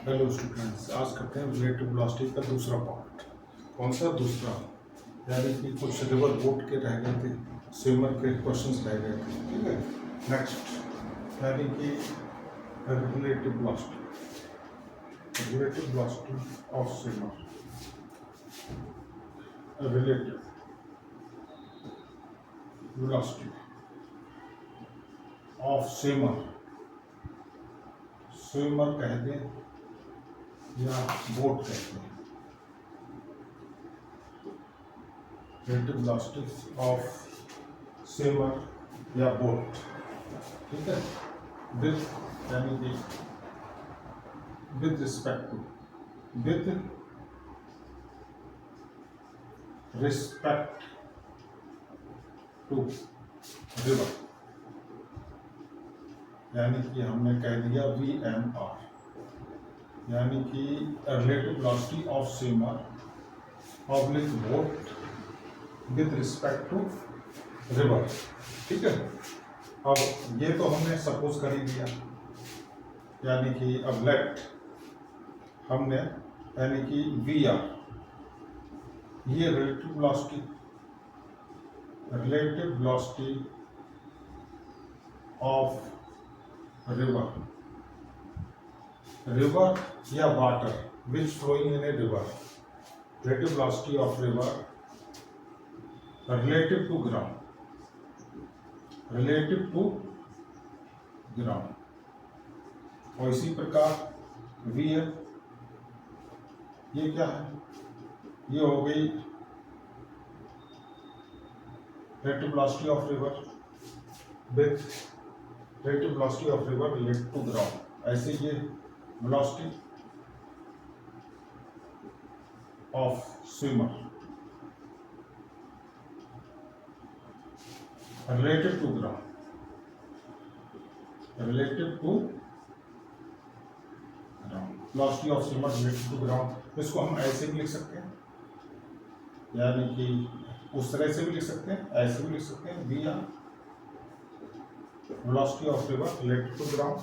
Hello students, आज करते हैं रिलेटिव वेलोसिटी का दूसरा पार्ट। कौन सा दूसरा? यानी कि कुछ रिवर बोट के रह गए थे, स्विमर के क्वेश्चंस रह गए थे। ठीक है, नेक्स्ट यानी कि relative velocity of swimmer. Relative velocity of swimmer कह दें या बोट कहते हैं। रिलेटिव वेलोसिटी ऑफ स्विमर या बोट, ठीक है, विद यानी कि विद रिस्पेक्ट टू रिवर, यानी कि हमने कह दिया VMR, यानी कि relative velocity of swimmer oblique boat with respect to river. ठीक है, अब ये तो हमने सपोज कर ही दिया, यानी कि अब लेट हमने यानी कि VR, ये रिलेटिव वेलोसिटी ऑफ रिवर या water which flowing in a river, relative velocity of river relative to ground, और इसी प्रकार VL, ये क्या है? ये हो गई relative velocity of river with relative velocity of river related to ground। ऐसे ये velocity of swimmer related to ground, velocity of swimmer related to ground। इसको हम ऐसे भी लिख सकते हैं, यानी कि उस तरह से भी लिख सकते हैं, ऐसे भी लिख सकते हैं, VR velocity of river related to ground।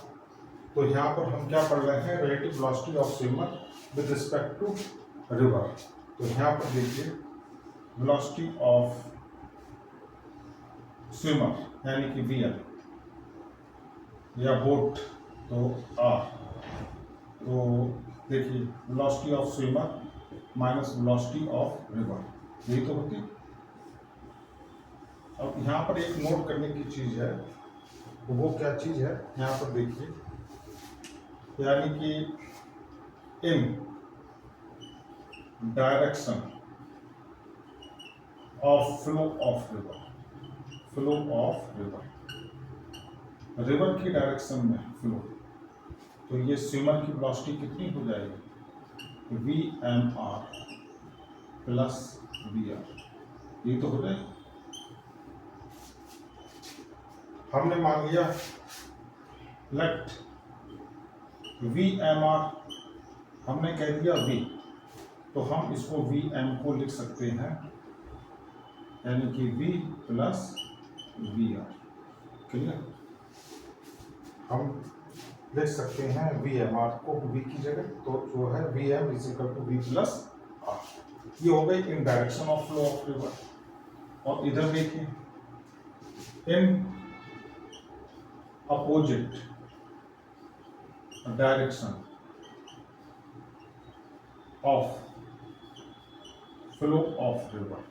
तो यहाँ पर हम क्या पढ़ रहे हैं? relative velocity of swimmer with respect to river। तो यहाँ पर देखिए velocity of swimmer यानी कि VL या बोट तो R, तो देखिए velocity of swimmer minus velocity of river, यही तो होती। अब यहाँ पर एक नोट करने की चीज है, तो वो क्या चीज है? यहाँ पर देखिए, यानी कि in direction of flow of river की डायरेक्शन में फ्लो, तो ये स्विमर की वेलोसिटी कितनी हो जाएगी? VMR प्लस VR, ये तो हो जाएगी। हमने मान लिया लेट VMR, हमने कह दिया V, तो हम इसको VM को लिख सकते हैं, यानी कि V प्लस VR। क्लियर? हम लिख सकते हैं VMR को V की जगह, तो जो है VM is equal to V plus R। ये हो गई in direction of flow of river. और इधर देखिए in opposite direction of flow of river,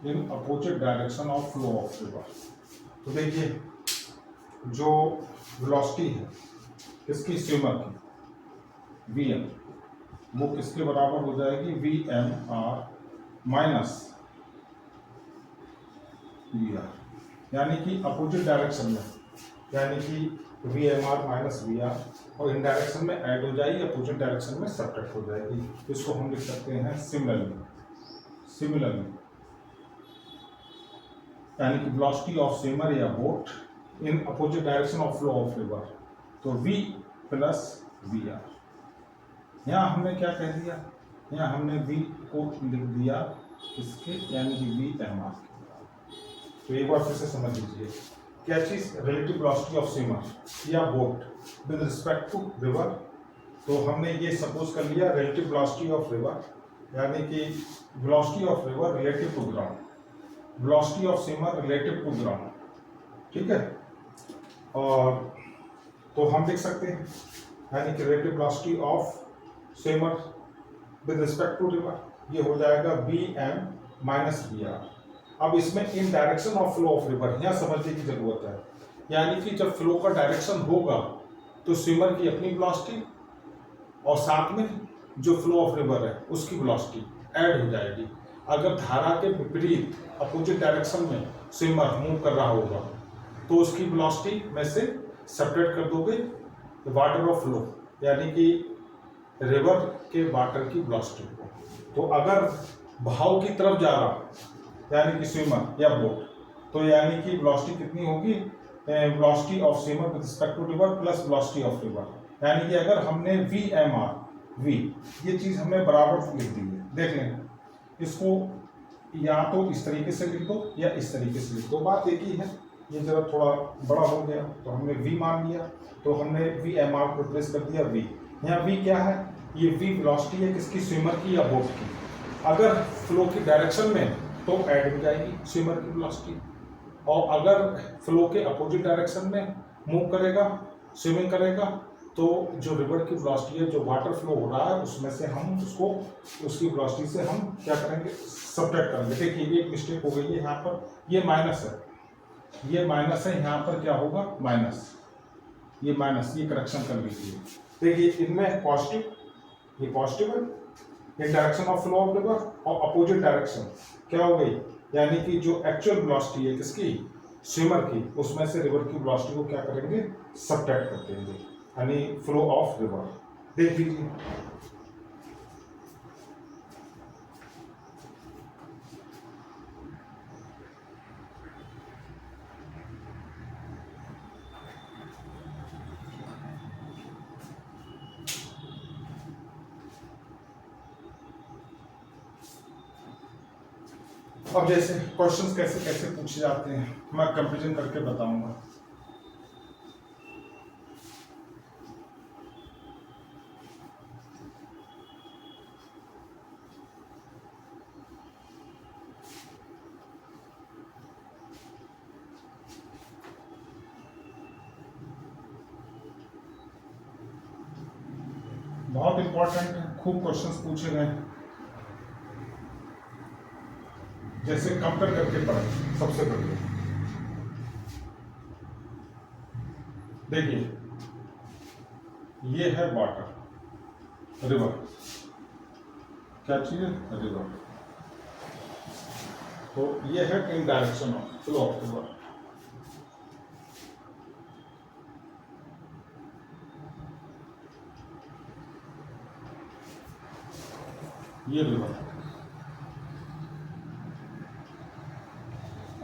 in opposite direction of flow of river. तो देखिए जो वेलोसिटी है किसकी? स्विमर की VM, वो किसके बराबर हो जाएगी? VMR माइनस VR, यानी कि अपोजिट डायरेक्शन में, यानी कि VMR माइनस VR, और इन डायरेक्शन में ऐड हो जाएगी, अपोजिट डायरेक्शन में सब्ट्रैक्ट हो जाएगी। इसको हम लिख सकते हैं सिमिलरली, यानी कि वेलोसिटी ऑफ स्विमर या boat in opposite direction of flow of river, तो V प्लस VR। यहाँ हमने क्या कह दिया? यहाँ हमने V को लिख दिया इसके, यानी कि VMR। तो एक बार फिर से समझ लीजिए, क्या चीज? रिलेटिव वेलोसिटी ऑफ स्विमर या boat with respect to river तो हमने ये सपोज कर लिया रिलेटिव वेलोसिटी ऑफ रिवर, यानी कि velocity of river relative to ground, velocity of swimmer relative to ground, ठीक है। और तो हम लिख सकते हैं यानी कि relative velocity of swimmer with respect to river, ये हो जाएगा Vm माइनस Vr। अब इसमें in direction of flow of river यहाँ समझने की जरूरत है, यानी कि जब फ्लो का डायरेक्शन होगा तो स्विमर की अपनी वेलोसिटी और साथ में जो फ्लो ऑफ रिवर है उसकी वेलोसिटी ऐड हो जाएगी। अगर धारा के विपरीत अपोजिट डायरेक्शन में स्विमर मूव कर रहा होगा तो उसकी वेलोसिटी में से सेपरेट कर दोगे वाटर ऑफ फ्लो, यानी कि रिवर के वाटर की वेलोसिटी को। तो अगर बहाव की तरफ जा रहा यानी कि स्विमर या बोट, तो यानी कि वेलोसिटी कितनी होगी, velocity of swimmer with respect to river plus velocity of river, यानी कि अगर हमने Vmr v ये चीज हमने बराबर लिख दी है, देख लें इसको, या तो इस तरीके से लिख दो या इस तरीके से लिख दो, बात एक ही है। ये जरा थोड़ा बड़ा हो गया तो हमने v मान लिया, तो हमने Vmr को रिप्लेस कर दिया v। यहाँ v क्या है, ये v वेलोसिटी है किसकी, स्विमर की या बोट की। अगर फ्लो की डायरेक्शन में तो ऐड हो जाएगी स्विमर की वेलोसिटी, और अगर फ्लो के अपोजिट डायरेक्शन में मूव करेगा, स्विमिंग करेगा, तो जो रिवर की वेलोसिटी है, जो वाटर फ्लो हो रहा है उसमें से हम उसको, उसकी वेलोसिटी से हम क्या करेंगे, सब्ट्रैक्ट करेंगे। देखिए एक मिस्टेक हो गई है यहाँ पर, ये माइनस है, ये माइनस है, यहाँ पर क्या होगा माइनस, ये माइनस, ये करेक्शन कर लीजिए। देखिए इनमें पॉजिटिव, ये पॉजिटिव है, ये direction of flow of river, और अपोजिट डायरेक्शन क्या हो गई, यानी कि जो एक्चुअल वेलोसिटी है किसकी, स्विमर की, उसमें से रिवर की वेलोसिटी को क्या करेंगे, सब्ट्रैक्ट कर देंगे, यानी फ्लो ऑफ रिवर। देख लीजिए अब जैसे क्वेश्चंस कैसे कैसे पूछे जाते हैं मैं कंपैरिजन करके बताऊंगा। बहुत इंपॉर्टेंट है, खूब क्वेश्चंस पूछे गए, जैसे कंपेयर करके पढ़े। सबसे पहले देखिए ये है वाटर, रिवर, क्या चीज है, रिवर, तो ये है in direction of flow of river. ये रिवर,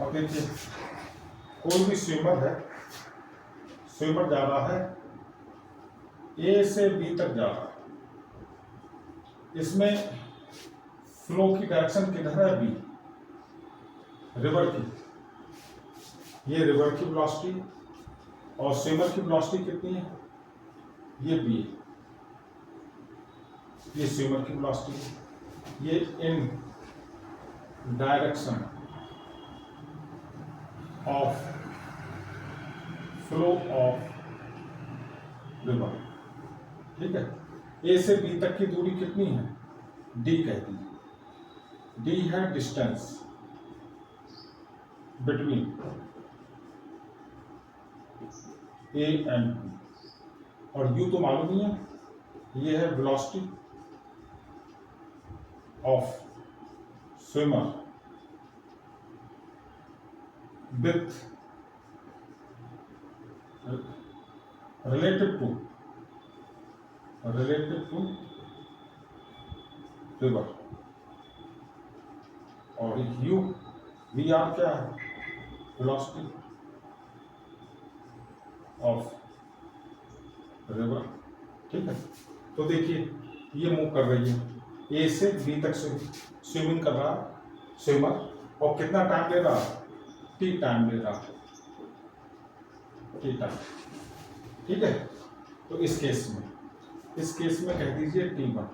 अब देखिए कोई भी स्विमर है, स्विमर जा रहा है ए से बी तक जा रहा है, इसमें फ्लो की डायरेक्शन किधर है, बी, रिवर की, ये रिवर की वेलोसिटी, और स्विमर की वेलोसिटी कितनी है, ये बी, ये स्विमर की वेलोसिटी, ये इन direction of flow of river, ठीक है। ए से बी तक की दूरी कितनी है, डी कहती है, डी है distance between A and B, और यू तो मालूम ही है, ये है velocity of swimmer with relative to river, और u v r क्या है, velocity ऑफ रिवर, ठीक है। तो देखिए ये मूव कर रही है, ए से बी तक स्विमिंग कर रहा स्विमर, और कितना टाइम ले रहा, टी टाइम ले रहा, टी टाइम, ठीक है। तो इस केस में इस केस में कह दीजिए T1,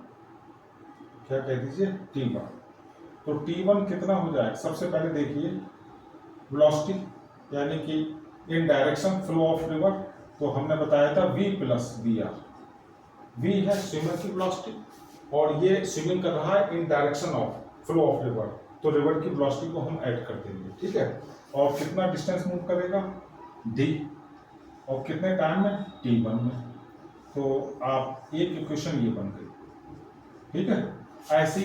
क्या कह दीजिए T1। तो T1 कितना हो जाएगा, सबसे पहले देखिए वेलोसिटी यानी कि in direction flow of river, तो हमने बताया था V plus V R. V है स्विमर की वेलोसिटी और ये स्विमिंग कर रहा है in direction of flow of river, तो रिवर की वेलोसिटी को हम ऐड कर देंगे, ठीक है। और कितना डिस्टेंस मूव करेगा D, और कितने टाइम में T1 में। तो आप एक इक्वेशन ये बन गई, ठीक है। ऐसी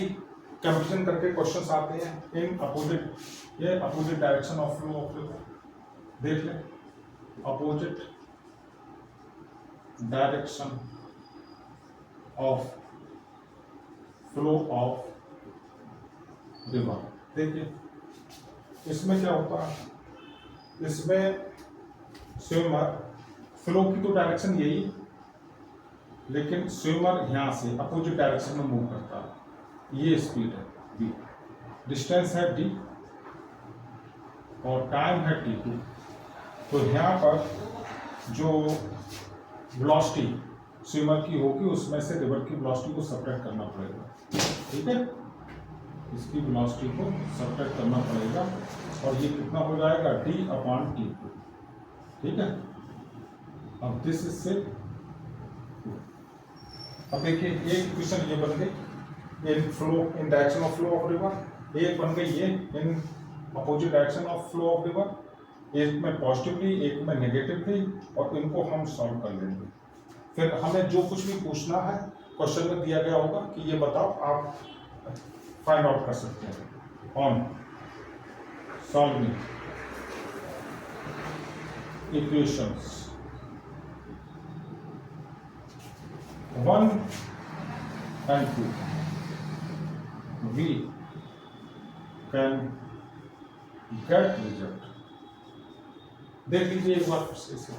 कंपैरिजन करके क्वेश्चंस आते हैं इन अपोजिट, ये opposite direction of flow of river, देख लें opposite direction of flow of river. देखिए इसमें क्या होता है, इसमें स्विमर फ्लो की तो डायरेक्शन यही, लेकिन स्विमर यहाँ से अपोजिट डायरेक्शन में मूव करता है, ये स्पीड है v, डिस्टेंस है d और टाइम है t2। तो यहाँ पर जो वेलोसिटी स्विमर की होगी उसमें से रिवर की वेलोसिटी को सब्ट्रैक्ट करना पड़ेगा, ठीक है। इसकी वेलोसिटी को सब्ट्रैक्ट करना पड़ेगा और ये कितना हो जाएगा d/t2, ठीक है। अब दिस इज से, अब देखिए एक इक्वेशन ये बन गई in flow in direction of flow of river, एक बन गई ये in opposite direction of flow of river, एक में पॉजिटिवली एक में नेगेटिवली, और इनको हम सॉल्व कर लेंगे। फिर हमें जो कुछ भी पूछना है क्वेश्चन में दिया गया होगा कि ये बताओ, आप फाइंड आउट कर सकते हैं on solving equations 1 and 2, we can get result। देख लीजिए एक बार फिर से इसे।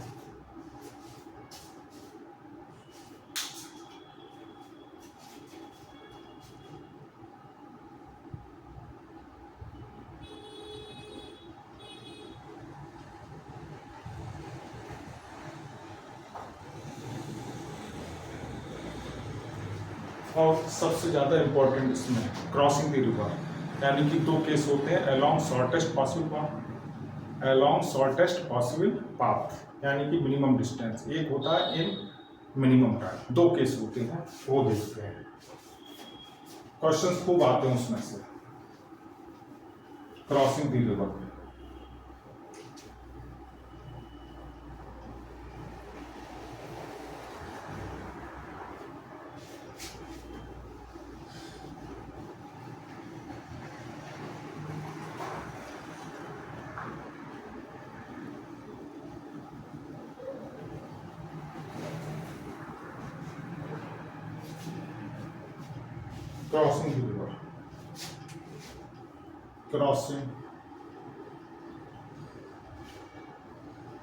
और सबसे ज़्यादा इम्पोर्टेंट इसमें क्रॉसिंग द रिवर, यानी कि दो केस होते हैं, along shortest possible path, along shortest possible path यानी कि मिनिमम डिस्टेंस, एक होता है इन मिनिमम टाइम, दो केस होते हैं वो देखते हैं। क्वेश्चंस खूब आते हैं उसमें से क्रॉसिंग द रिवर में। Crossing the river,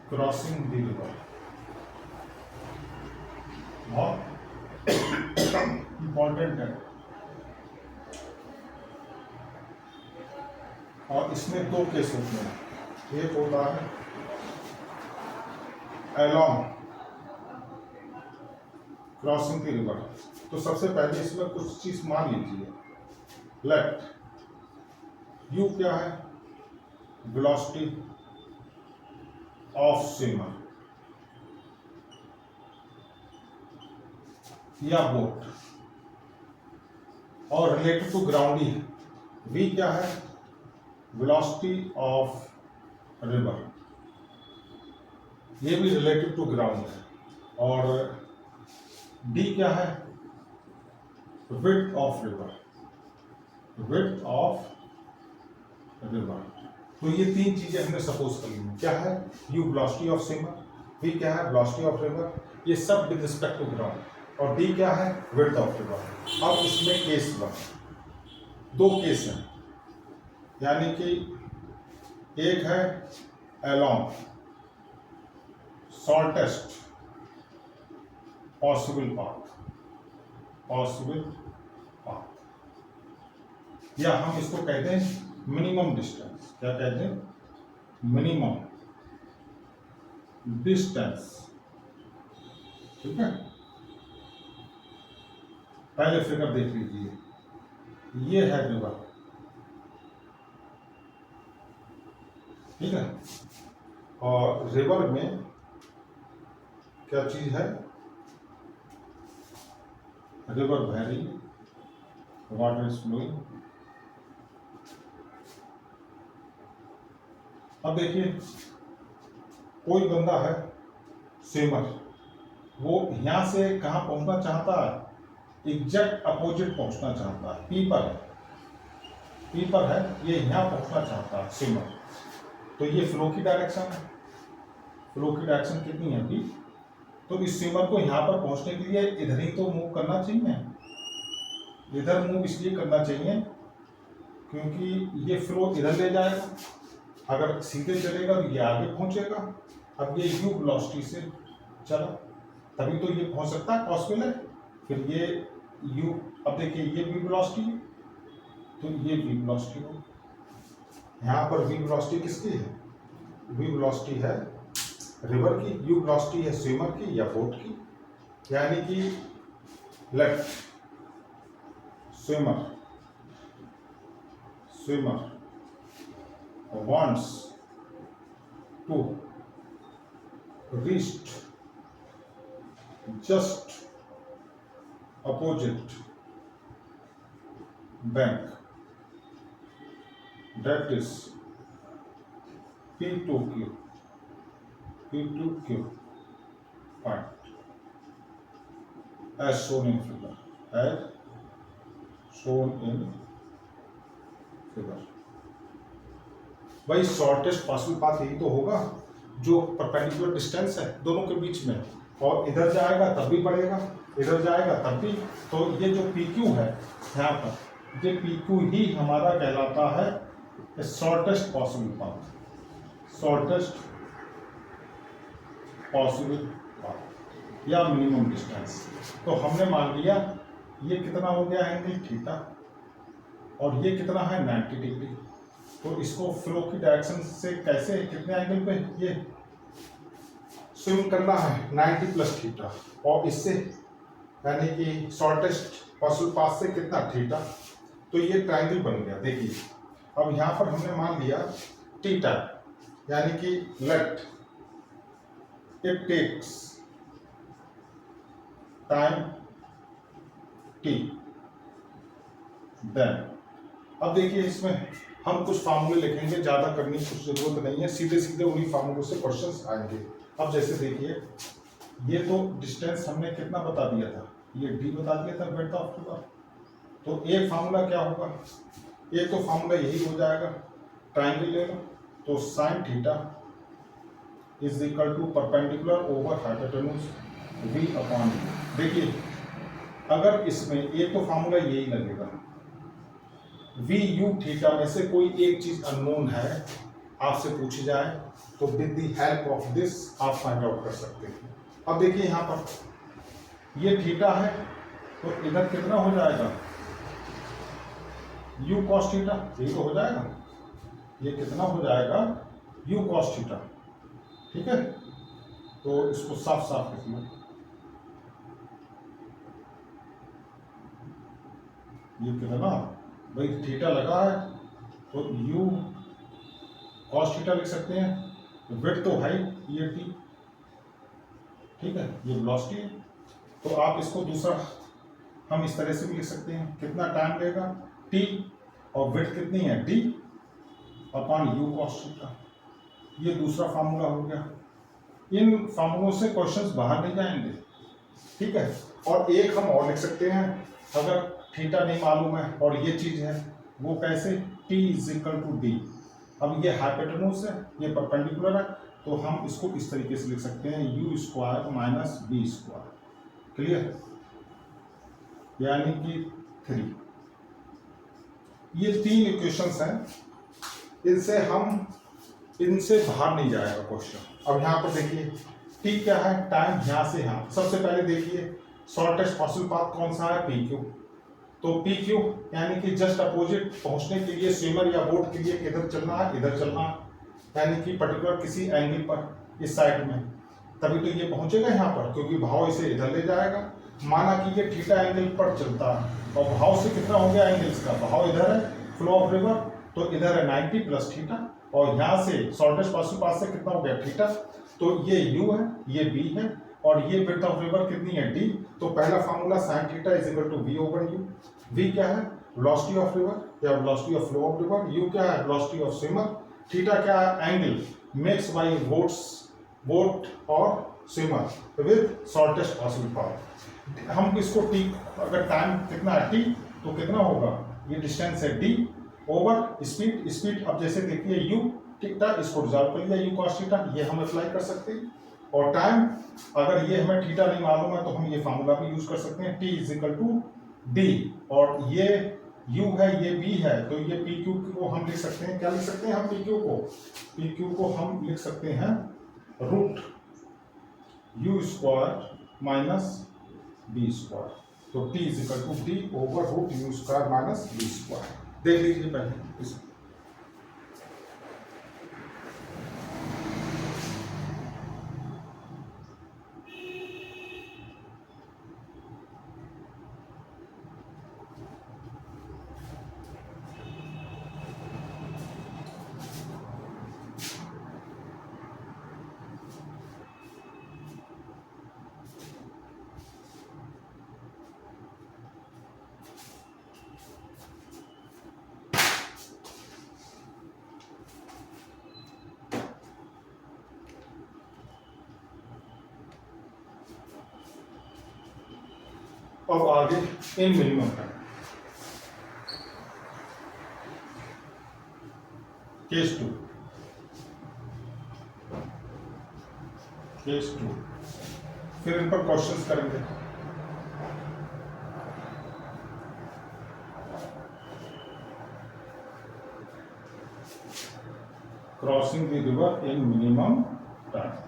crossing the river बहुत इम्पोर्टेंट है, और इसमें दो केस होते हैं, एक होता है along क्रॉसिंग द रिवर। तो सबसे पहले इसमें कुछ चीज मान लीजिए, लेट u क्या है, वेलोसिटी ऑफ स्विमर या बोट, और रिलेटेड टू ग्राउंड ही है, v क्या है, वेलोसिटी ऑफ रिवर, ये भी रिलेटेड टू ग्राउंड है, और d क्या है, width of river, width of river. तो ये तीन चीजें हमने सपोज कर ली, क्या है, u velocity of swimmer, v क्या है, वेलोसिटी ऑफ रिवर, ये सब विद रिस्पेक्ट टू ग्राउंड, और d क्या है, विड्थ ऑफ रिवर। अब इसमें केस वन, दो केस हैं, यानी कि एक है along shortest possible path, possible path, या हम इसको कहते हैं मिनिमम डिस्टेंस, क्या कहते हैं, मिनिमम डिस्टेंस, ठीक है। पहले फिगर देख लीजिए, ये है रिवर, ठीक है। और रिवर में क्या चीज है, river valley, water is flowing. अब देखिए कोई बंदा है स्विमर, वो यहां से कहां पहुंचना चाहता है, एग्जैक्ट अपोजिट पहुंचना चाहता है, पीपर है, ये यहां पहुंचना चाहता है स्विमर। तो ये फ्लो की डायरेक्शन है, फ्लो की डायरेक्शन कितनी है बी। तो इस स्विमर को यहाँ पर पहुंचने के लिए इधर ही तो मूव करना चाहिए, इधर मूव इसलिए करना चाहिए क्योंकि ये फ्लो इधर ले जाएगा, अगर सीधे चलेगा तो ये आगे पहुंचेगा। अब ये यू वेलोसिटी से चला तभी तो ये पहुंच सकता है पॉसिबल है, फिर ये यू, अब देखिए ये वी वेलोसिटी है तो ये वी वेलोसिटी हो, यहाँ पर वी वेलोसिटी किसकी है, वी वेलोसिटी है रिवर की, यू वेलोसिटी है स्विमर की या बोट की। यानी कि let swimmer wants to reach just opposite bank, that is P2Q point, as shown in figure, भाई शॉर्टेस्ट पॉसिबल पाथ यही तो होगा जो परपेंडिकुलर डिस्टेंस है दोनों के बीच में, और इधर जाएगा तब भी बढ़ेगा, इधर जाएगा तब भी। तो ये जो PQ है यहाँ पर, ये PQ ही हमारा कहलाता है shortest possible path, shortest possible path या मिनिमम डिस्टेंस। तो हमने मान लिया ये कितना हो गया एंगल थीटा और ये कितना है 90 डिग्री। तो इसको फ्लो की डायरेक्शन से कैसे, कितने एंगल पे ये स्विम करना है 90 प्लस थीटा, और इससे यानी कि शॉर्टेस्ट पॉसिबल पाथ से कितना थीटा, तो ये ट्रायंगल बन गया। देखिए अब यहाँ पर हमने मान लिया थीटा, यानी कि let it takes time T, then अब देखिए इसमें हम कुछ फार्मूले लिखेंगे, ज़्यादा करने की कुछ जरूरत नहीं है, सीधे सीधे उन्हीं फार्मूलों से क्वेश्चंस आएंगे। अब जैसे देखिए ये तो डिस्टेंस हमने कितना बता दिया था, ये डी बता दिया था ब्रेड्थ ऑफ रिवर। तो एक फार्मूला क्या होगा, एक तो फार्मूला यही हो जाएगा, ट्राइंगल ले लो तो sine theta is equal to perpendicular over hypotenuse V upon. देखिए अगर इसमें एक तो फार्मूला यही लगेगा, वी यू थीटा में से कोई एक चीज अननोन है आपसे पूछी जाए तो with the help of this आप फाइंड आउट कर सकते हैं। अब देखिए यहाँ पर ये थीटा है तो इधर कितना हो जाएगा यू कॉस थीटा, यही तो हो जाएगा, ये कितना हो जाएगा यू कॉस थीटा, ठीक है। तो इसको साफ साफ लिख लो, ये कितना भाई थीटा लगा है तो u cos थीटा लिख सकते हैं, विड्थ तो है ये t, ठीक है, ये वेलोसिटी है। तो आप इसको दूसरा हम इस तरह से भी लिख सकते हैं, कितना टाइम लेगा t और विड्थ कितनी है d upon u cos theta, ये दूसरा फार्मूला हो गया। इन फार्मूलों से क्वेश्चंस बाहर नहीं जाएंगे, ठीक है। और एक हम और लिख सकते हैं, अगर थीटा नहीं मालूम है और ये चीज है, वो कैसे, t is equal to D. अब ये हाइपोटेन्यूज है, ये परपेंडिकुलर है, तो हम इसको इस तरीके से लिख सकते हैं U square minus B square, clear, यानी कि 3। ये 3 इक्वेशंस हैं, इनसे बाहर नहीं जाएगा क्वेश्चन। अब यहाँ पर देखिए t क्या है, टाइम यहाँ से यहाँ, सबसे पहले देखिए शॉर्टेस्ट पॉसिबल पाथ कौन सा है, PQ। तो PQ यानी कि जस्ट अपोजिट पहुंचने के लिए स्विमर या बोट के लिए किधर चलना है, इधर चलना है, यानी कि पर्टिकुलर किसी एंगल पर इस साइड में, तभी तो ये पहुंचेगा यहाँ पर, क्योंकि भाव इसे इधर ले जाएगा। माना कि ये थीटा एंगल पर चलता है और बहाव से कितना हो गया एंगल्स का, बहाव इधर है फ्लो ऑफ रिवर, तो इधर है 90 प्लस थीटा और यहाँ से शॉर्टेस्ट पॉसिबल पाथ से कितना हो गया थीटा, तो ये u है, ये b है और ये विड्थ ऑफ रिवर कितनी है d। तो पहला formula sin theta is equal to v over u। v क्या है, वेलोसिटी ऑफ रिवर या velocity of flow of river, u क्या है, वेलोसिटी ऑफ स्विमर, थीटा क्या है, एंगल मेक्स बाय बोट और swimmer with shortest possible path. हम इसको t, अगर टाइम कितना है t तो कितना होगा, ये डिस्टेंस है d ओवर स्पीड, स्पीड अब जैसे देखिए u थीटा, इसको रिजॉल्व कर लिया u cos थीटा, ये हम अप्लाई कर सकते हैं। और टाइम अगर ये हमें थीटा नहीं मालूम है तो हम ये फार्मूला भी यूज कर सकते हैं, t is equal to d और ये u है ये b है, तो ये pq को हम लिख सकते हैं, क्या लिख सकते हैं हम pq को हम लिख सकते हैं root u square minus b square, तो t is equal to d over root u square minus b square. देख लीजिए पहले इस अब आगे in minimum time case two फिर इन पर क्वेश्चंस करेंगे। Crossing the river in minimum time.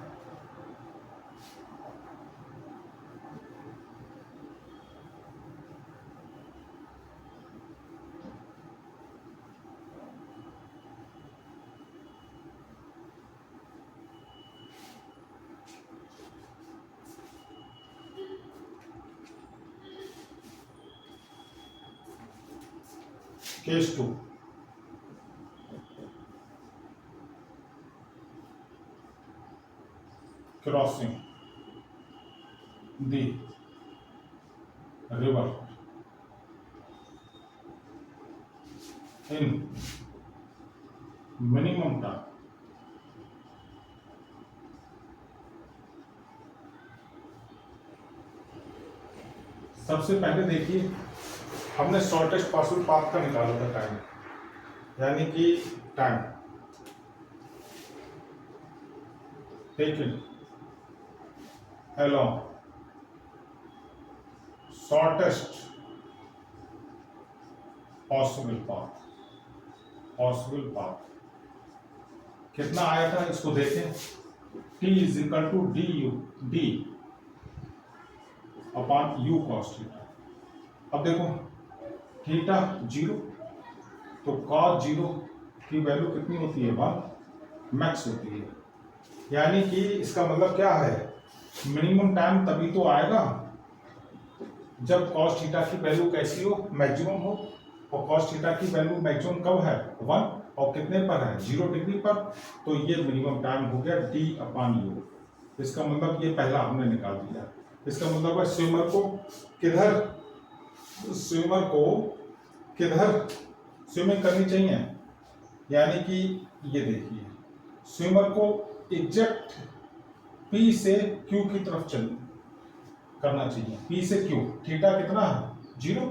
Case 2 crossing the river in minimum time. सबसे पहले देखिए हमने शॉर्टेस्ट पॉसिबल पाथ का निकाला था टाइम, यानी कि time taken along shortest possible path कितना आया था, इसको देखें, t is equal to D upon u cos theta. अब देखो थीटा 0 तो cos 0 की वैल्यू कितनी होती है, 1 मैक्स होती है, यानी कि इसका मतलब क्या है, मिनिमम टाइम तभी तो आएगा जब cos थीटा की वैल्यू कैसी हो, मैक्सिमम हो, और cos थीटा की वैल्यू मैक्सिमम कब है, 1 और कितने पर है, 0 डिग्री पर, तो ये मिनिमम टाइम हो गया d अपॉन u। इसका मतलब ये पहला हमने निकाल दिया। इसका मतलब है स्विमर को किधर स्विमिंग करनी चाहिए, यानी कि ये देखिए स्विमर को एग्जैक्ट P से Q की तरफ करना चाहिए, P से Q, थीटा कितना है 0,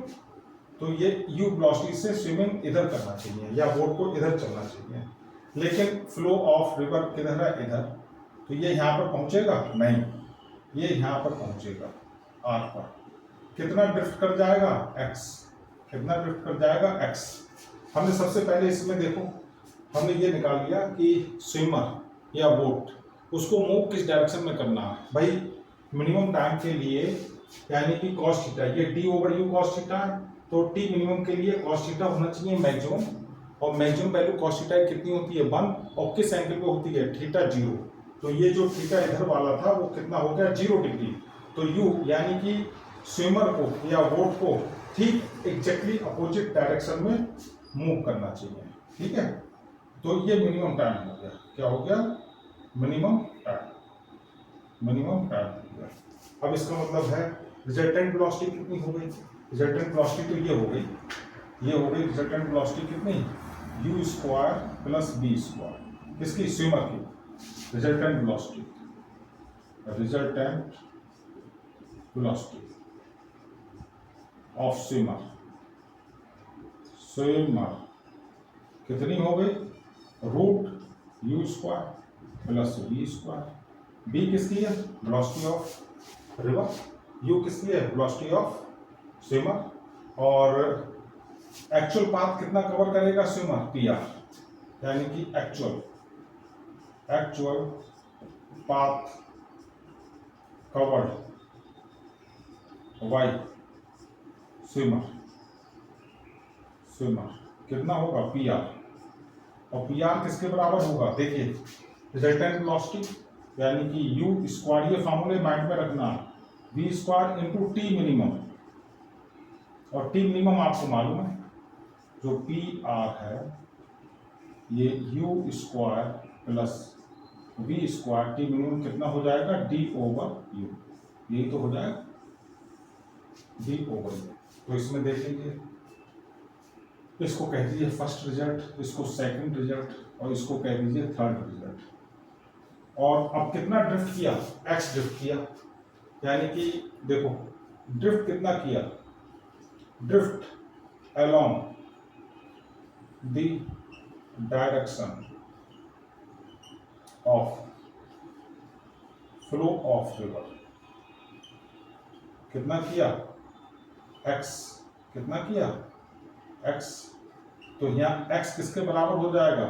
तो ये U वेलोसिटी से स्विमिंग इधर करना चाहिए या बोट को इधर चलना चाहिए, लेकिन फ्लो ऑफ रिवर किधर है, इधर, तो ये यहाँ पर पहुंचेगा नहीं, ये यहाँ पर पहुंचेगा R पर, कितना ड्रिफ्ट कर जाएगा x, कितना ड्रिफ्ट कर जाएगा x। हमने सबसे पहले इसमें देखो हमने ये निकाल लिया कि स्विमर या बोट उसको मूव किस डायरेक्शन में करना है भाई, मिनिमम टाइम के लिए, यानी कि cos थीटा, ये d over u cos theta है, तो t मिनिमम के लिए cos थीटा होना चाहिए मैक्सिमम, और मैक्सिमम वैल्यू cos थीटा कितनी होती है 1, और किस एंगल पे होती है, थीटा 0, तो ये जो थीटा इधर वाला था वो कितना हो गया 0 डिग्री, तो u यानी कि स्विमर को या बोट को ठीक एग्जैक्टली अपोजिट डायरेक्शन में मूव करना चाहिए। ठीक है, तो ये मिनिमम टाइम हो गया। क्या हो गया? Minimum time. मिनिमम टाइम हो गया। अब इसका मतलब है रिजल्टेंट वेलोसिटी कितनी हो गई? रिजल्टेंट वेलोसिटी तो ये हो गई, ये हो गई रिजल्टेंट वेलोसिटी कितनी? u square plus b square. किसकी? स्विमर की। Resultant velocity, resultant velocity of swimmer, swimmer कितनी हो गई? Root u square plus b square. b किसकी है? Velocity of river. u किसकी है? Velocity of swimmer. और एक्चुअल पाथ कितना कवर करेगा स्विमर? pr, यानी कि actual path covered by swimmer, swimmer कितना होगा? pr। और pr किसके बराबर होगा? देखिए रिजल्टेंट वेलोसिटी यानी कि u स्क्वायर, ये फॉर्मूले माइंड में रखना, v square into T minimum. और टी मिनिमम आपको मालूम है, जो pr है ये u square plus v square, T minimum कितना हो जाएगा? d over u। यही तो हो जाएगा d ओवर u। तो इसमें देख लीजिए, इसको कह दीजिए फर्स्ट रिजल्ट, इसको सेकंड रिजल्ट और इसको कह दीजिए थर्ड रिजल्ट। और अब कितना ड्रिफ्ट किया? x ड्रिफ्ट किया, यानी कि देखो ड्रिफ्ट कितना किया? Drift along the direction of flow of river. कितना किया? x। कितना किया? x। तो यहाँ x किसके बराबर हो जाएगा?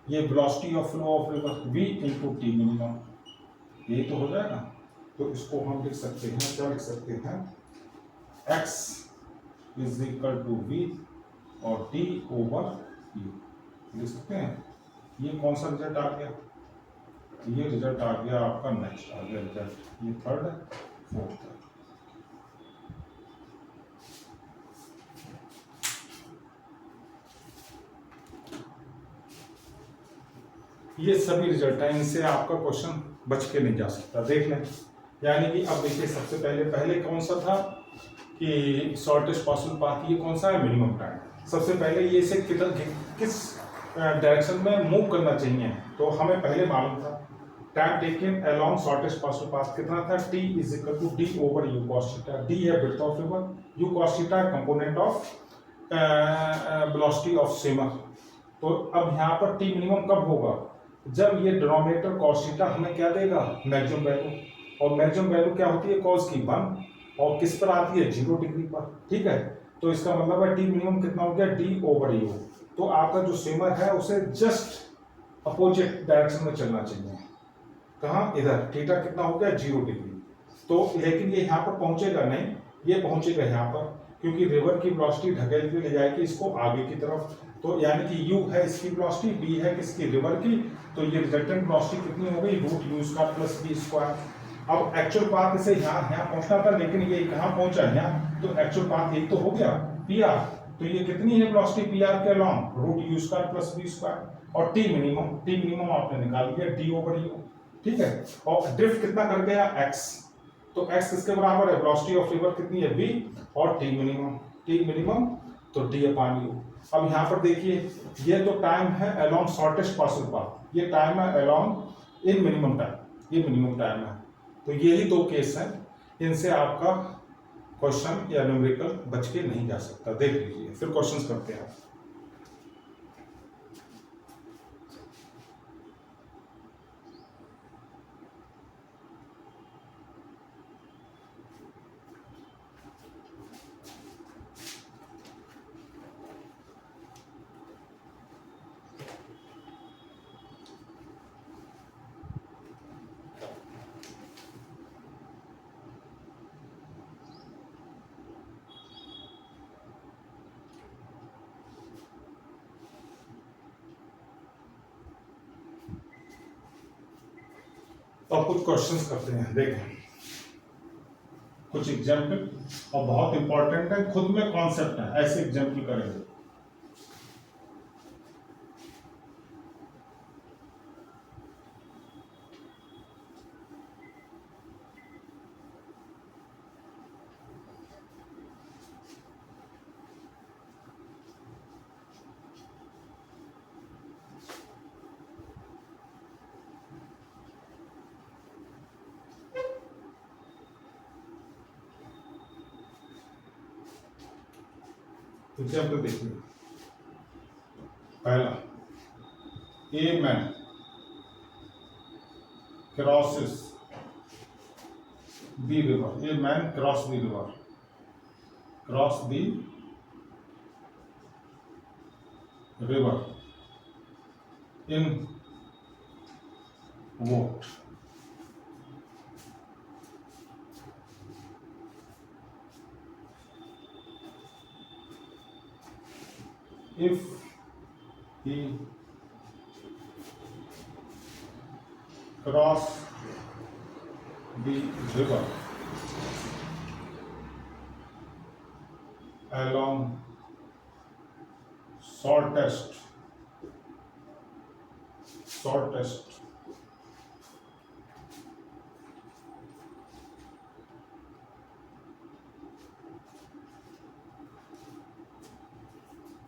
ये velocity of flow of river v into T minimum, यही तो हो जाएगा। तो इसको हम लिख सकते हैं, क्या लिख सकते हैं? x is equal to v और t ओवर u लिख सकते हैं। ये कौन सा रिजल्ट आ गया? ये रिजल्ट आ गया आपका, नेक्स्ट आ गया रिजल्ट, ये थर्ड है, फोर्थ है। ये सभी रिजल्ट है, इनसे आपका क्वेश्चन बच के नहीं जा सकता। देख लें, यानी कि अब देखिए सबसे पहले कौन सा था कि शॉर्टेस्ट पॉसिबल पाथ, ये कौन सा है? Minimum time. सबसे पहले ये से किस डायरेक्शन में मूव करना चाहिए, तो हमें पहले मालूम था time taken along shortest possible path कितना था? t is equal to d over u cos theta. d है width of river, u cos theta component of velocity of swimmer. तो अब यहाँ पर t मिनिमम कब होगा? जब ये डिनोमिनेटर cos थीटा हमें क्या देगा? Maximum value. और मैक्सिमम वैल्यू क्या होती है? cos की 1, और किस पर आती है? 0 डिग्री पर। ठीक है, तो इसका मतलब है टी मिनिमम कितना हो गया? d over u। तो आपका जो स्विमर है उसे जस्ट अपोजिट डायरेक्शन में चलना चाहिए। कहाँ? इधर। थीटा कितना हो गया? 0 डिग्री। तो लेकिन ये यहाँ पर पहुंचेगा नहीं, ये पहुंचेगा यहाँ पर, क्योंकि रिवर की वेलोसिटी ढकेल के ले जाएगी इसको आगे की तरफ। तो यानी कि u है इसकी वेलोसिटी, b है किसकी? रिवर की। तो ये रिजल्टेंट वेलोसिटी कितनी हो गई? Root u square plus b square. अब एक्चुअल पाथ इसे यहाँ पहुंचना था, लेकिन ये कहाँ पहुंचा? यहाँ। तो एक्चुअल पाथ यही तो हो गया pr। तो ये कितनी है वेलोसिटी pr के along? Root u square plus b square. और टी मिनिमम आपने निकाल लिया d ओवर u। ठीक है, और ड्रिफ्ट कितना कर गया? x। तो x किसके बराबर है? वेलोसिटी ऑफ रिवर कितनी है? v, और टी मिनिमम तो d अपॉन u। अब यहाँ पर देखिए, ये तो टाइम है अलोंग शॉर्टेस्ट पॉसिबल पाथ, ये टाइम है अलोंग इन मिनिमम टाइम, ये मिनिमम टाइम है। तो यही दो केस हैं, इनसे आपका क्वेश्चन या न्यूमेरिकल बच के नहीं जा सकता। देख लीजिए, फिर क्वेश्चंस करते हैं। तो अब कुछ क्वेश्चंस करते हैं, देखें। कुछ एग्जाम्पल, और बहुत इंपॉर्टेंट है, खुद में कॉन्सेप्ट है, ऐसे एग्जाम्पल करेंगे। एग्जाम्पल देखिए, पहला, a man crosses the river, a man cross the river, cross the river in vote. If he cross the river along shortest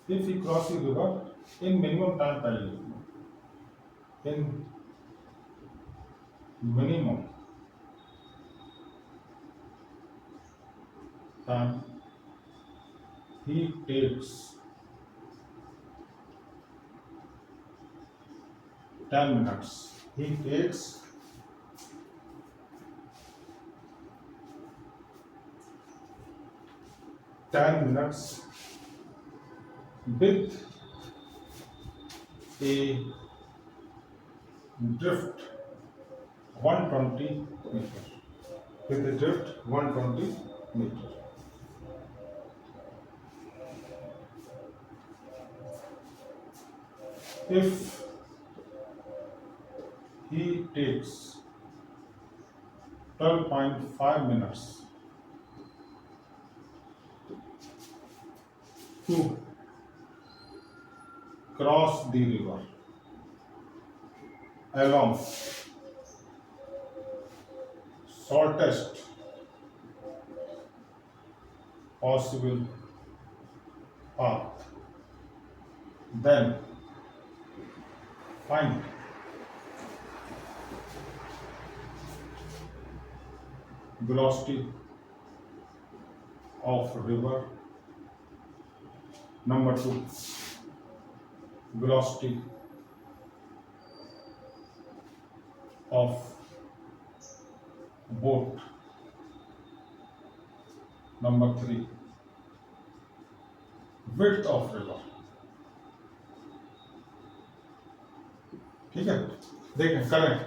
if he cross the river in minimum time, पहले लिखना, in minimum time he takes 10 minutes, he takes 10 minutes with a drift 120 meter, with a drift 120 meter. If he takes 12.5 minutes to cross the river along shortest possible path, then find velocity of river. Number 2, velocity of boat. Number 3, width of river. ठीक है, देखें करें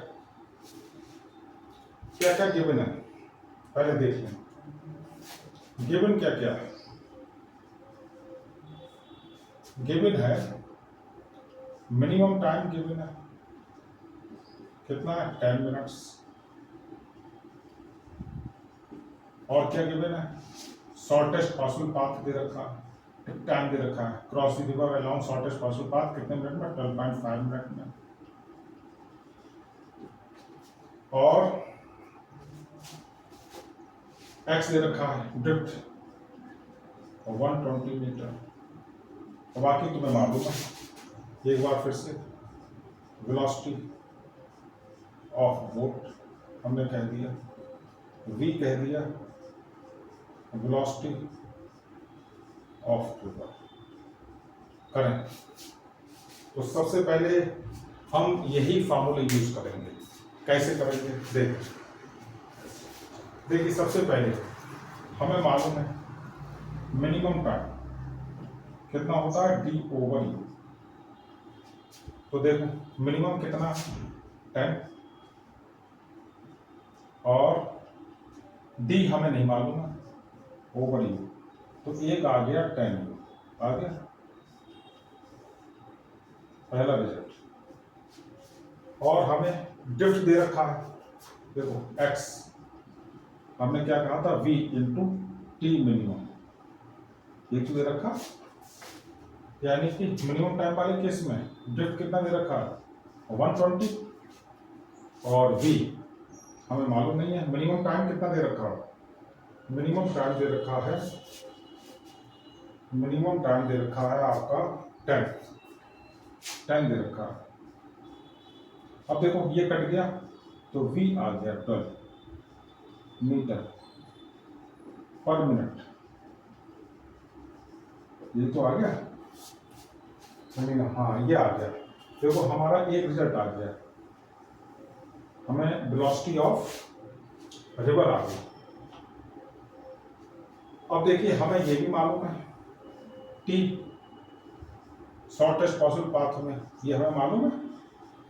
क्या क्या given है, पहले देख लें गिवन क्या क्या है। गिवन है मिनिमम टाइम, गिवन है कितना है 10 मिनट्स, और क्या गिवन है शॉर्टेस्ट पॉसिबल पाथ दे रखा है, टाइम दे रखा है, cross the river along shortest possible path कितने मिनट में 12.5 मिनट में, और एक्स दे रखा है ड्रिफ्ट 120 मीटर। और बाकी तुम्हें मालूम है, एक बार फिर से वेलोसिटी ऑफ बोट हमने कह दिया, वी कह दिया, वेलोसिटी ऑफ रिवर करें। तो सबसे पहले हम यही फार्मूला यूज करेंगे। कैसे करेंगे देखिए सबसे पहले हमें मालूम है मिनिमम टाइम कितना होता है डी ओवर यू। तो देखो मिनिमम कितना 10 और डी हमें नहीं मालूम है ओवर यू, तो एक आ गया 10 यू आ गया पहला रिजल्ट। और हमें ड्रिफ्ट दे रखा है, देखो एक्स हमने क्या कहा था, v इंटू टी मिनिमम, ये तो दे रखा, यानी कि मिनिमम टाइम वाले केस में ड्रिफ्ट कितना दे रखा, 120, और v हमें मालूम नहीं है। मिनिमम टाइम कितना दे रखा, मिनिमम टाइम दे रखा है, मिनिमम टाइम दे रखा है आपका 10 दे रखा है। अब देखो ये कट गया तो v आ गया 12 मीटर पर मिनट, ये तो आ गया, हाँ ये आ गया। देखो हमारा एक रिजल्ट आ गया, हमें वेलोसिटी ऑफ रिवर आ गई। अब देखिए हमें ये भी मालूम है टी शॉर्टेस्ट पॉसिबल पाथ में, ये हमें मालूम है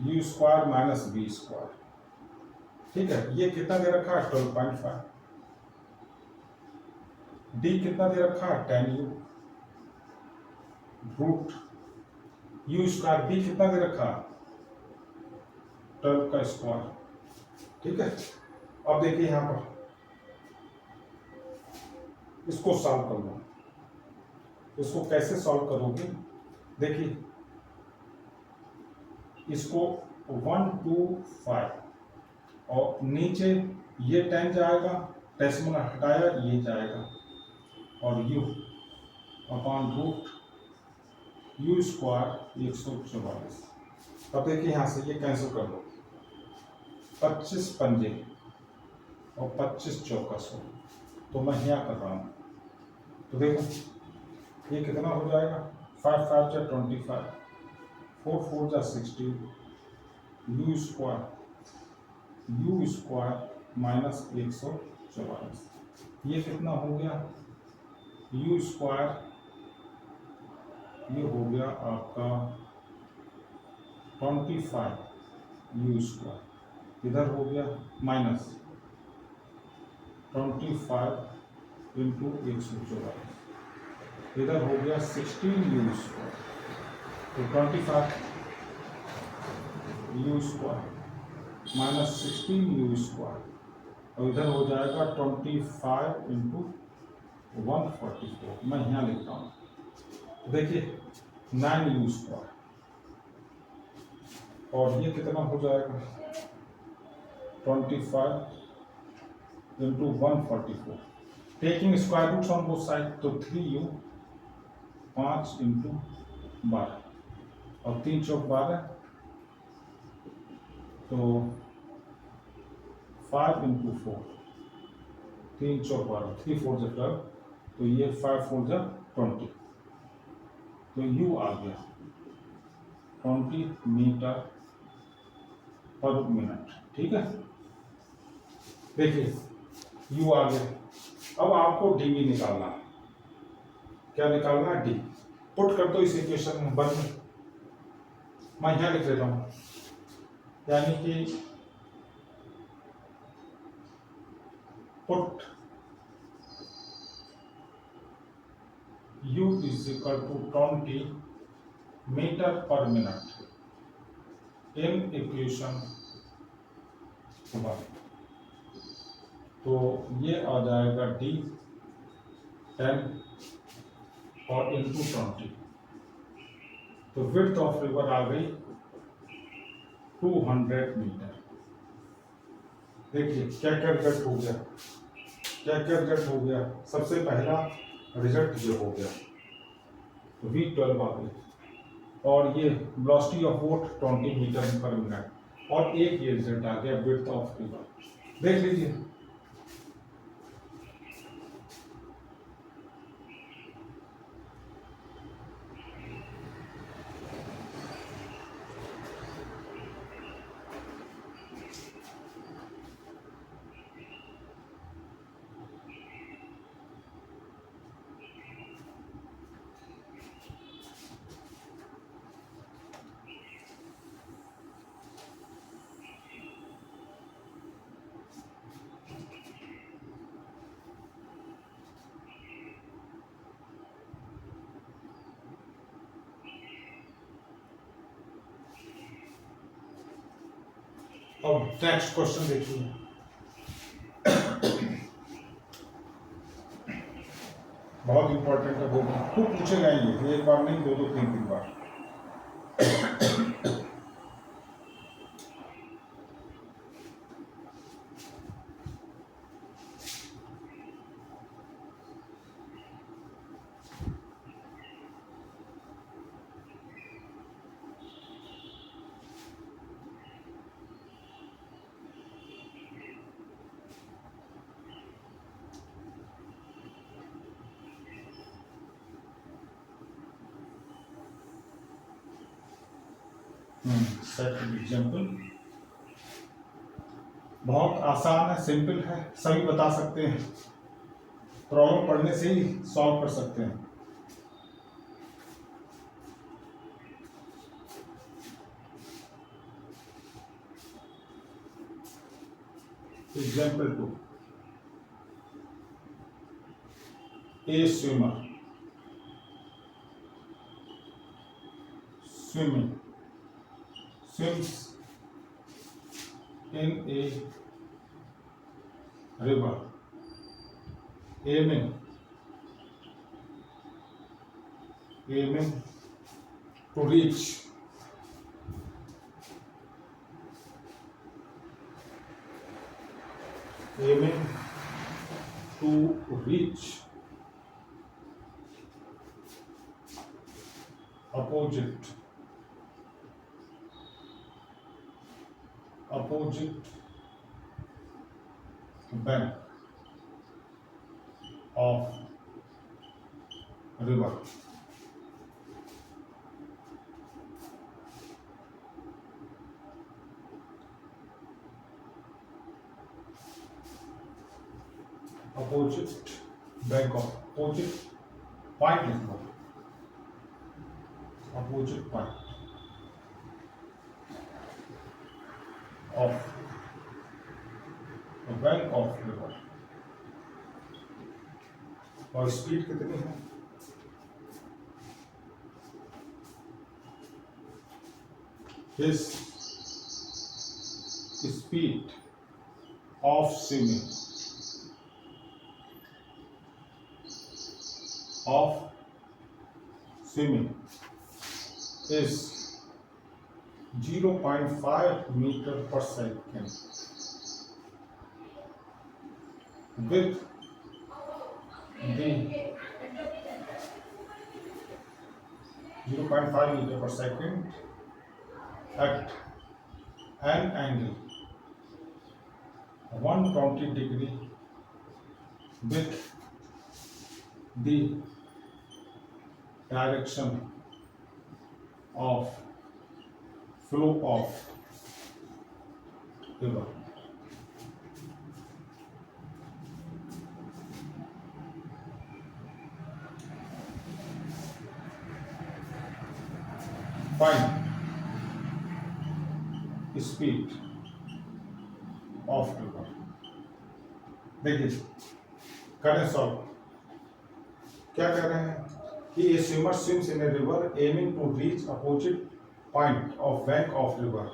u square minus B square, ठीक है। ये कितना दे रखा है 12.5, डी कितना दे रखा है 10u root u square, B कितना दे रखा 12 का स्क्वायर, ठीक है। अब देखिए यहां पर इसको सॉल्व कर लो, इसको कैसे सॉल्व करोगे, देखिए इसको 1 2 5 और नीचे ये 10 जाएगा, डेसिमल हटाया ये जाएगा, और u upon root u square 144। अब देखिए यहां से ये कैंसिल कर लो, 25 पंजे और 25 चौका 100, तो मैं यहाँ कर रहा हूँ, तो देखो ये कितना हो जाएगा, 5 5 जा 25, 4 4 जा 16, u स्क्वायर माइनस 144, ये कितना हो गया, u स्क्वायर ये हो गया आपका 25 u स्क्वायर, इधर हो गया माइनस 25 इंटू 144, इधर हो गया 16 u स्क्वायर, तो 25 u square minus 16 u square, और इधर हो जाएगा 25 इंटू 144, मैं यहाँ लिखता हूँ, देखिए 9 u स्क्वायर, और ये कितना हो जाएगा 25 into 144, taking square roots on both side, तो 3u 5 इंटू 12 और 3 चौक 12, तो 5 इंटू 4, 3 चौक 12, 3 4 जा 12, तो ये 5 4 जा 20, तो u आ गया 20 मीटर पर मिनट, ठीक है। देखिए u आ गया, अब आपको dv निकालना है, क्या निकालना है, d, पुट कर दो इस इक्वेशन में 1 में, मैं यहाँ लिख लेता हूँ, यानी कि put u is equal to 20 metre per minute in equation 1, तो ये आ जाएगा d 10 और इंटू 20, तो विड्थ ऑफ रिवर आ गई 200 मीटर। देखिए क्या क्या रिजल्ट हो गया, क्या क्या रिजल्ट हो गया, सबसे पहला रिजल्ट ये हो गया, तो v12 आ गई, और ये velocity of boat 20 metre per minute, और एक ये रिजल्ट आ गया विड्थ ऑफ रिवर, देख लीजिए। अब नेक्स्ट क्वेश्चन देखिए, खूब पूछे जाएंगे, एक बार नहीं, दो दो तीन तीन बार। सेट एग्जाम्पल बहुत आसान है, सिंपल है, सभी बता सकते हैं, प्रॉब्लम पढ़ने से ही सॉल्व कर सकते हैं। Example 2, A swimmer swimming swims in a river aiming to reach opposite bank of river. Opposite bank of opposite point लिखना, opposite point of the bank of river। और स्पीड कितनी है? His speed of swimming is 0.5 meter per second with the 0.5 meter per second at an angle 120 degree with the direction of flow of river। Find speed of river। देखिए करें solve. क्या कर रहे हैं कि a swimmer swims in a river aiming to reach opposite point of bank of river।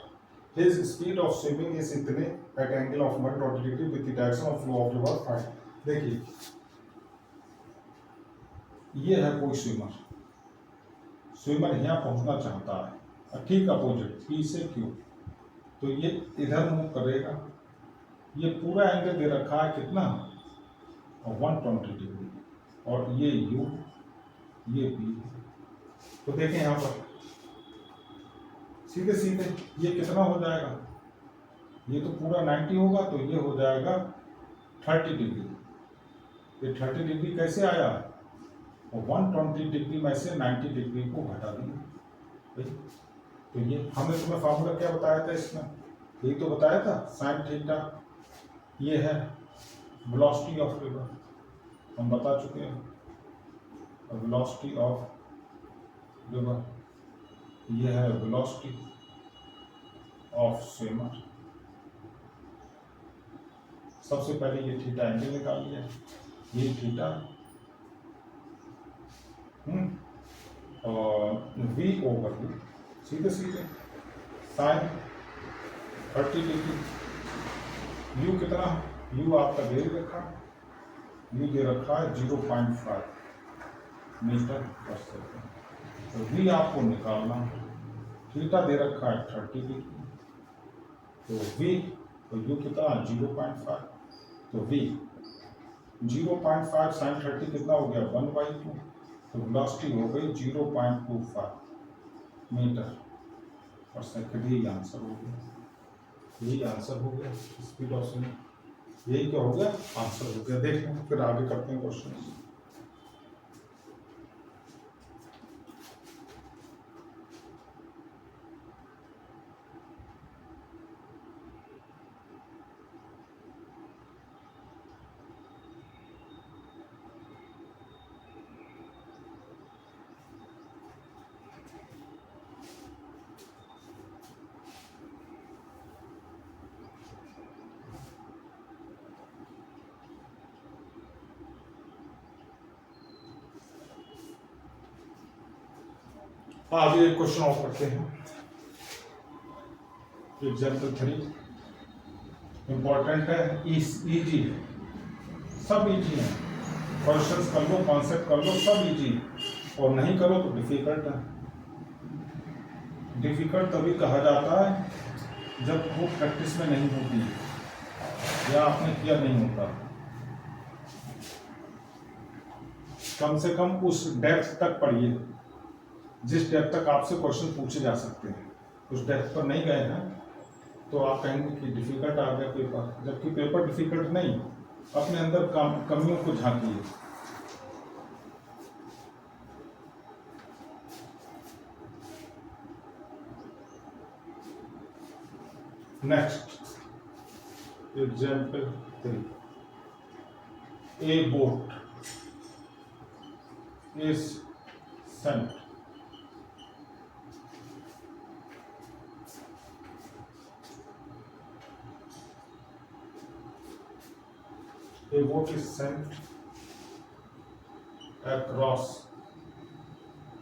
His speed of swimming is इतने at angle of 120 degree with the direction of flow of river find। देखिए ये है कोई swimmer यहाँ पहुंचना चाहता है, ठीक अपोजिट पी से क्यू, तो ये इधर मूव करेगा, ये पूरा एंगल दे रखा है कितना 120 डिग्री, और ये यू ये पी। तो देखें यहाँ पर सीधे सीधे ये कितना हो जाएगा, ये तो पूरा 90 होगा, तो ये हो जाएगा 30 डिग्री। ये 30 डिग्री कैसे आया, और 120 डिग्री में से 90 डिग्री को घटा दिए। तो ये हमने तुम्हें फार्मूला क्या बताया था इसमें, यही तो बताया था साइन थीटा, ये है वेलोसिटी ऑफ रिवर, हम बता चुके हैं वेलोसिटी ऑफ रिवर, ये है वेलोसिटी ऑफ स्विमर। सबसे पहले ये थीटा एंगल निकाल लिया, ये थीटा और v ओवर यू, सीधे सीधे साइन 30 डिग्री, यू कितना, यू आपका दे रखा, यू दे रखा है 0.5, मीटर पर सेकेंड। तो v आपको निकालना, थीटा दे रखा है 30 डिग्री, तो v तो u कितना 0.5, तो v 0.5 साइन 30 कितना हो गया 1/2, तो वेलोसिटी हो गई 0.25 मीटर पर सेकेंड। यही आंसर हो गया, यही आंसर हो गया स्पीड ऑफ साउंड, यही क्या हो गया आंसर हो गया। देख लें फिर आगे करते हैं क्वेश्चन। आगे एक क्वेश्चन और करते हैं। एग्जाम्पल 3 इंपॉर्टेंट है, इजी, सब इजी है, क्वेश्चंस कर लो, कॉन्सेप्ट कर लो, सब इजी, और नहीं करो तो डिफिकल्ट है। डिफिकल्ट तभी कहा जाता है जब वो प्रैक्टिस में नहीं होती है या आपने किया नहीं होता। कम से कम उस डेप्थ तक पढ़िए जिस डेप्थ तक आपसे क्वेश्चन पूछे जा सकते हैं। उस डेप्थ पर नहीं गए हैं तो आप कहेंगे कि डिफिकल्ट आ गया पेपर, जबकि पेपर डिफिकल्ट नहीं, अपने अंदर कमियों को झांकिए। Next example 3, a boat is sent a boat is sent across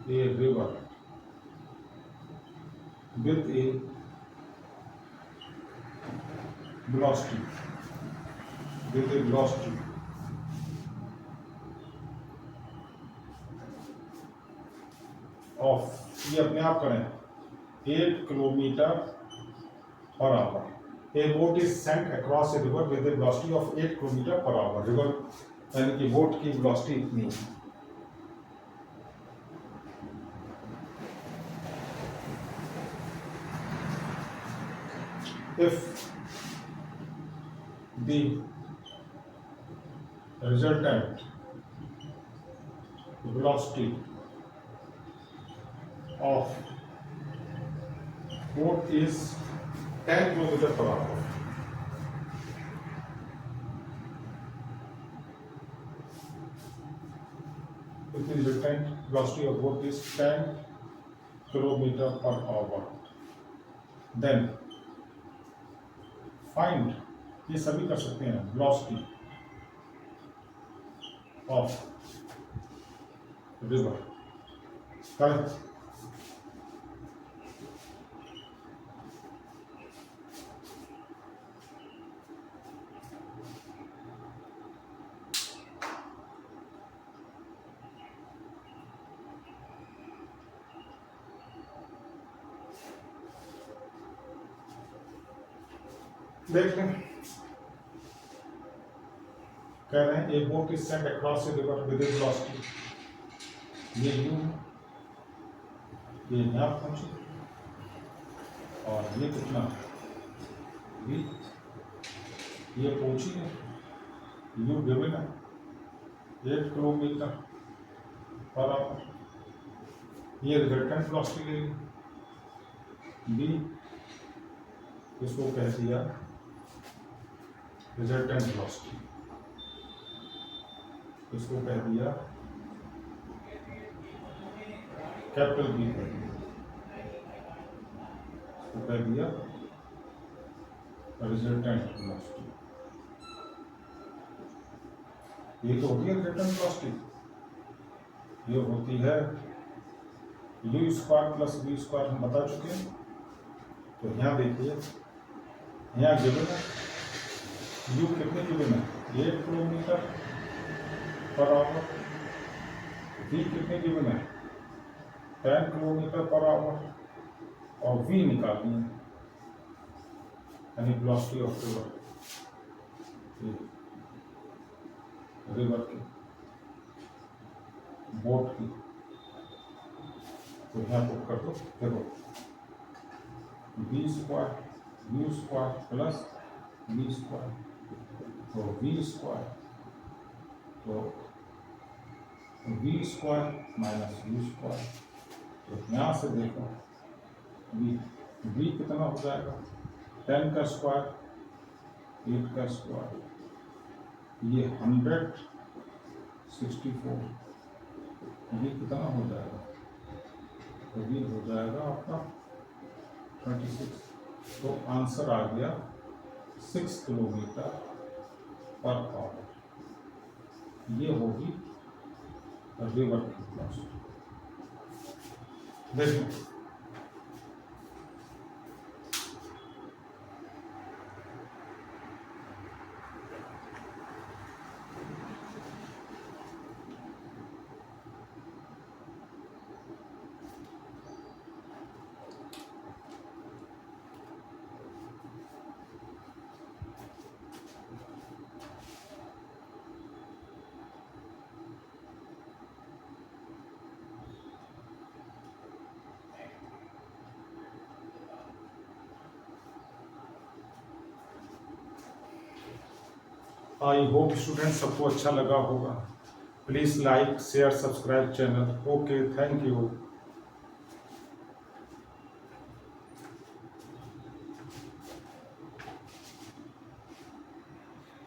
a river with a velocity of, ये अपने आप करें, 8 kilometre per hour. A boat is sent across a river with a velocity of 8 kilometre per hour. River यानी कि boat की velocity इतनी है। If the resultant velocity of boat is 10 kilometre per hour, if the resultant velocity of boat is 10 kilometre per hour, then find, ये सभी कर सकते हैं, velocity of river। करें देख लें, कह रहे हैं ए boat is Saint across a river with A velocity, ये यू है, ये यहाँ पहुंचे, और ये कितना v, ये पहुंची है, यू गिवन है 8 किलोमीटर पर आवर, ये रिजल्टेंट वेलोसिटी ले ली b, इसको कह दिया रिजल्टेंट वेलोसिटी, इसको कह दिया कैपिटल बी, कर दिया, इसको कह दिया रिजल्टेंट वेलोसिटी। ये तो होती है रिजल्टेंट वेलोसिटी, ये होती है u square plus v square, हम बता चुके हैं। तो यहाँ देखिए, यहाँ गिवन है u कितने गिवन है 8 किलोमीटर पर आवर, v कितने गिवन है 10 किलोमीटर पर आवर और v निकालनी है यानी वेलोसिटी ऑफ रिवर की बोट की। तो यहाँ पुट कर दो, देखो v square u square plus v square, तो v स्क्वायर तो v square minus u square. तो यहाँ से देखो v कितना हो जाएगा 10 का स्क्वायर 8 का स्क्वायर, ये 164, ये कितना हो जाएगा तो ये हो जाएगा आपका 26। तो आंसर आ गया 6 किलोमीटर पर आवर। ये होगी रिवर की वेलोसिटी। देखिए आई होप स्टूडेंट सबको अच्छा लगा होगा। Please like share subscribe channel. Okay, thank you.